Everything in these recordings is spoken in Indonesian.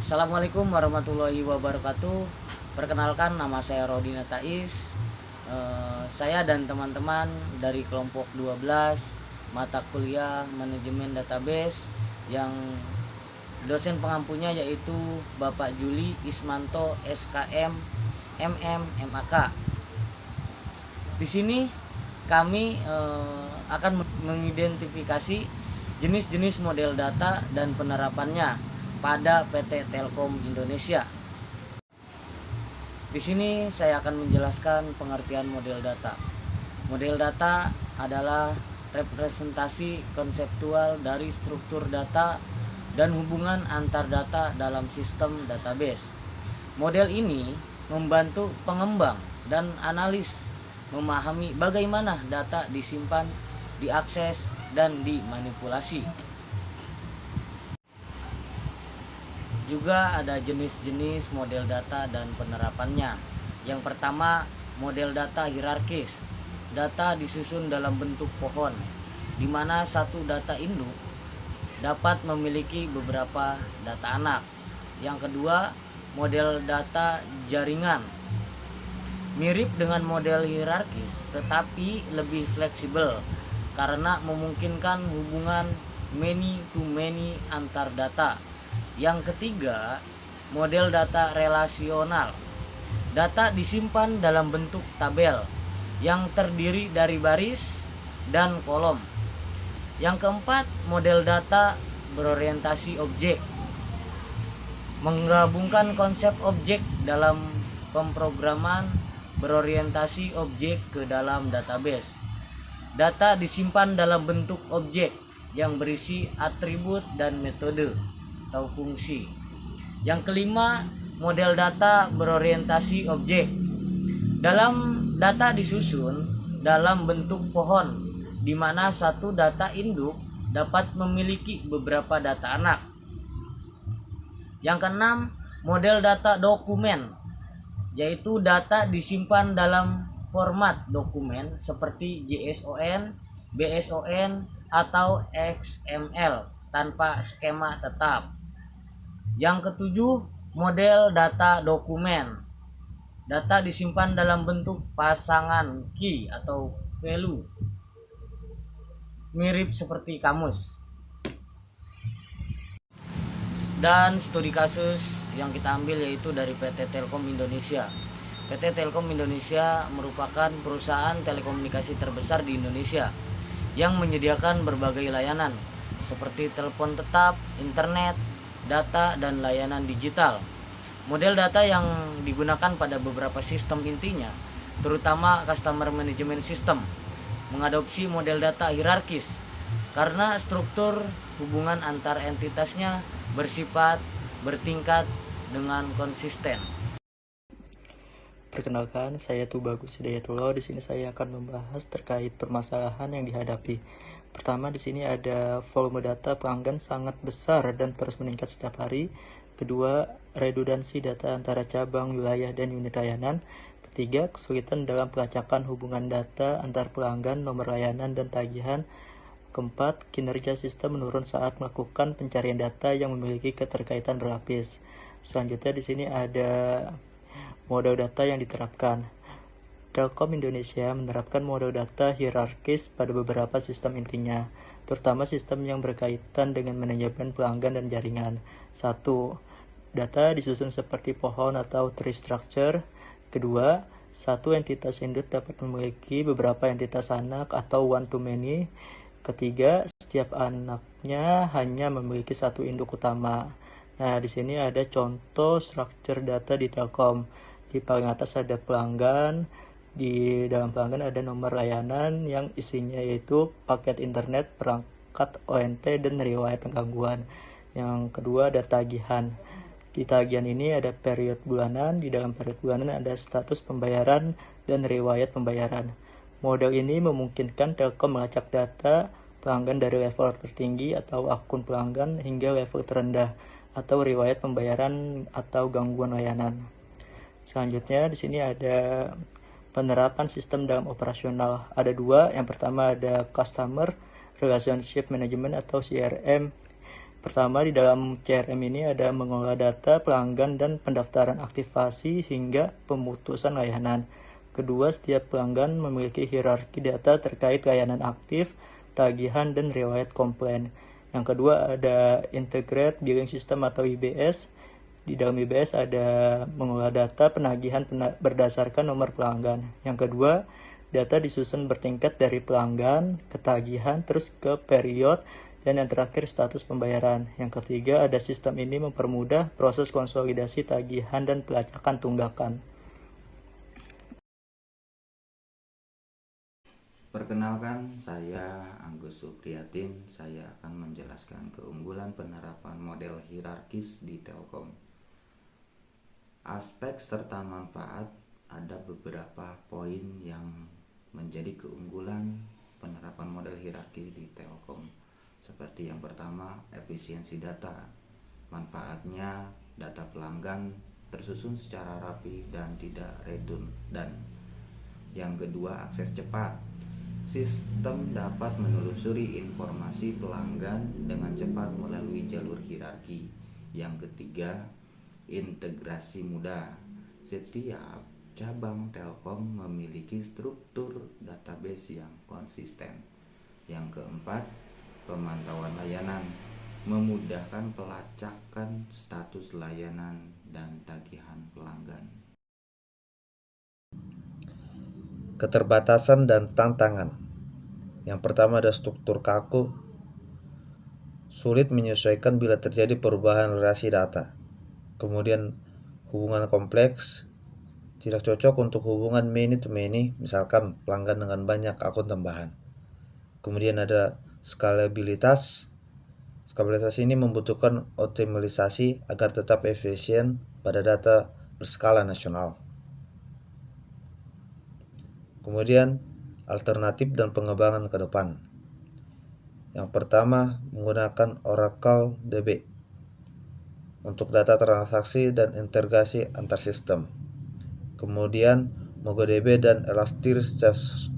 Assalamualaikum warahmatullahi wabarakatuh. Perkenalkan, nama saya Rodi Natais. Saya dan teman-teman dari kelompok 12 mata kuliah manajemen database yang dosen pengampunya yaitu Bapak Juli Ismanto SKM MM MAK. Di sini kami akan mengidentifikasi jenis-jenis model data dan penerapannya pada PT Telkom Indonesia. Di sini saya akan menjelaskan pengertian model data. Model data adalah representasi konseptual dari struktur data dan hubungan antar data dalam sistem database. Model ini membantu pengembang dan analis memahami bagaimana data disimpan, diakses, dan dimanipulasi. Juga ada jenis-jenis model data dan penerapannya. Yang pertama, model data hierarkis. Data disusun dalam bentuk pohon, di mana satu data induk dapat memiliki beberapa data anak. Yang kedua, model data jaringan. Mirip dengan model hierarkis, tetapi lebih fleksibel karena memungkinkan hubungan many to many antar data. Yang ketiga, model data relasional. Data disimpan dalam bentuk tabel yang terdiri dari baris dan kolom. Yang keempat, model data berorientasi objek. Menggabungkan konsep objek dalam pemrograman berorientasi objek ke dalam database. Data disimpan dalam bentuk objek yang berisi atribut dan metode atau fungsi. Yang kelima, model data berorientasi objek. Dalam data disusun dalam bentuk pohon, di mana satu data induk dapat memiliki beberapa data anak. Yang keenam, model data dokumen, yaitu data disimpan dalam format dokumen seperti JSON, BSON, atau XML tanpa skema tetap. Yang ketujuh, model data dokumen. Data disimpan dalam bentuk pasangan key atau value, mirip seperti kamus. Dan studi kasus yang kita ambil yaitu dari PT Telkom Indonesia. PT Telkom Indonesia merupakan perusahaan telekomunikasi terbesar di Indonesia yang menyediakan berbagai layanan seperti telepon tetap, internet, data, dan layanan digital. Model data yang digunakan pada beberapa sistem intinya, terutama Customer Management System, mengadopsi model data hierarkis karena struktur hubungan antar entitasnya bersifat bertingkat dengan konsisten. Perkenalkan, saya Tubagus Hidayatullah. Di sini saya akan membahas terkait permasalahan yang dihadapi. Pertama, di sini ada volume data pelanggan sangat besar dan terus meningkat setiap hari. Kedua, redundansi data antara cabang, wilayah, dan unit layanan. Ketiga, kesulitan dalam pelacakan hubungan data antar pelanggan, nomor layanan, dan tagihan. Keempat, kinerja sistem menurun saat melakukan pencarian data yang memiliki keterkaitan berlapis. Selanjutnya di sini ada model data yang diterapkan. Telkom Indonesia menerapkan model data hierarkis pada beberapa sistem intinya, terutama sistem yang berkaitan dengan manajemen pelanggan dan jaringan. 1. Data disusun seperti pohon atau tree structure. Kedua, satu entitas induk dapat memiliki beberapa entitas anak atau one to many. Ketiga, setiap anaknya hanya memiliki satu induk utama. Nah, di sini ada contoh struktur data di Telkom. Di paling atas ada pelanggan, di dalam pelanggan ada nomor layanan yang isinya yaitu paket internet, perangkat ONT, dan riwayat gangguan. Yang kedua ada tagihan. Di tagihan ini ada periode bulanan, di dalam periode bulanan ada status pembayaran dan riwayat pembayaran. Model ini memungkinkan Telkom melacak data pelanggan dari level tertinggi atau akun pelanggan hingga level terendah atau riwayat pembayaran atau gangguan layanan. Selanjutnya di sini ada penerapan sistem dalam operasional. Ada dua. Yang pertama ada Customer Relationship Management atau CRM. Pertama, di dalam CRM ini ada mengolah data pelanggan dan pendaftaran aktivasi hingga pemutusan layanan. Kedua, setiap pelanggan memiliki hierarki data terkait layanan aktif, tagihan, dan riwayat komplain. Yang kedua, ada integrate billing system atau IBS. Di dalam IBS ada mengolah data penagihan berdasarkan nomor pelanggan. Yang kedua, data disusun bertingkat dari pelanggan, ketagihan, terus ke period, dan yang terakhir status pembayaran. Yang ketiga, ada sistem ini mempermudah proses konsolidasi tagihan dan pelacakan tunggakan. Perkenalkan, saya Agus Supriyatin. Saya akan menjelaskan keunggulan penerapan model hierarkis di Telkom. Aspek serta manfaat, ada beberapa poin yang menjadi keunggulan penerapan model hierarkis di Telkom. Seperti yang pertama, efisiensi data. Manfaatnya, data pelanggan tersusun secara rapi dan tidak redundan. Yang kedua, akses cepat. Sistem dapat menelusuri informasi pelanggan dengan cepat melalui jalur hierarki. Yang ketiga, integrasi mudah. Setiap cabang Telkom memiliki struktur database yang konsisten. Yang keempat, pemantauan layanan, memudahkan pelacakan status layanan dan tagihan pelanggan. Keterbatasan dan tantangan. Yang pertama ada struktur kaku, sulit menyesuaikan bila terjadi perubahan relasi data. Kemudian hubungan kompleks, tidak cocok untuk hubungan many to many, misalkan pelanggan dengan banyak akun tambahan. Kemudian ada skalabilitas. Skalabilitas ini membutuhkan optimalisasi agar tetap efisien pada data berskala nasional. Kemudian alternatif dan pengembangan ke depan. Yang pertama, menggunakan Oracle DB untuk data transaksi dan integrasi antar sistem. Kemudian MongoDB dan Elasticsearch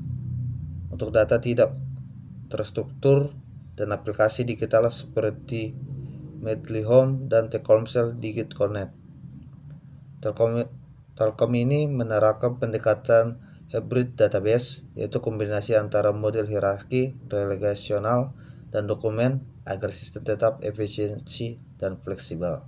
untuk data tidak terstruktur dan aplikasi digital seperti Medley Home dan Telkomsel Digit Connect. Telkom ini menerapkan pendekatan hybrid database, yaitu kombinasi antara model hierarki, relasional, dan dokumen agar sistem tetap efisiensi dan fleksibel.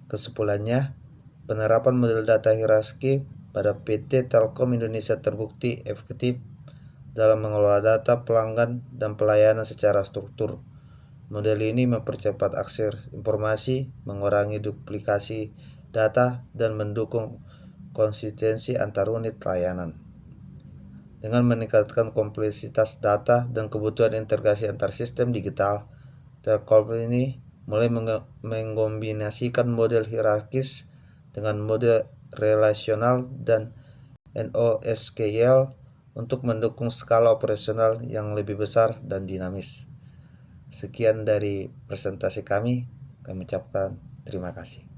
Kesimpulannya, penerapan model data hierarki pada PT Telkom Indonesia terbukti efektif dalam mengelola data pelanggan dan pelayanan secara struktur. Model ini mempercepat akses informasi, mengurangi duplikasi data, dan mendukung konsistensi antar unit layanan. Dengan meningkatkan kompleksitas data dan kebutuhan integrasi antar sistem digital, Telkom ini mulai mengkombinasikan model hierarkis dengan model relasional dan NoSQL untuk mendukung skala operasional yang lebih besar dan dinamis. Sekian dari presentasi kami ucapkan terima kasih.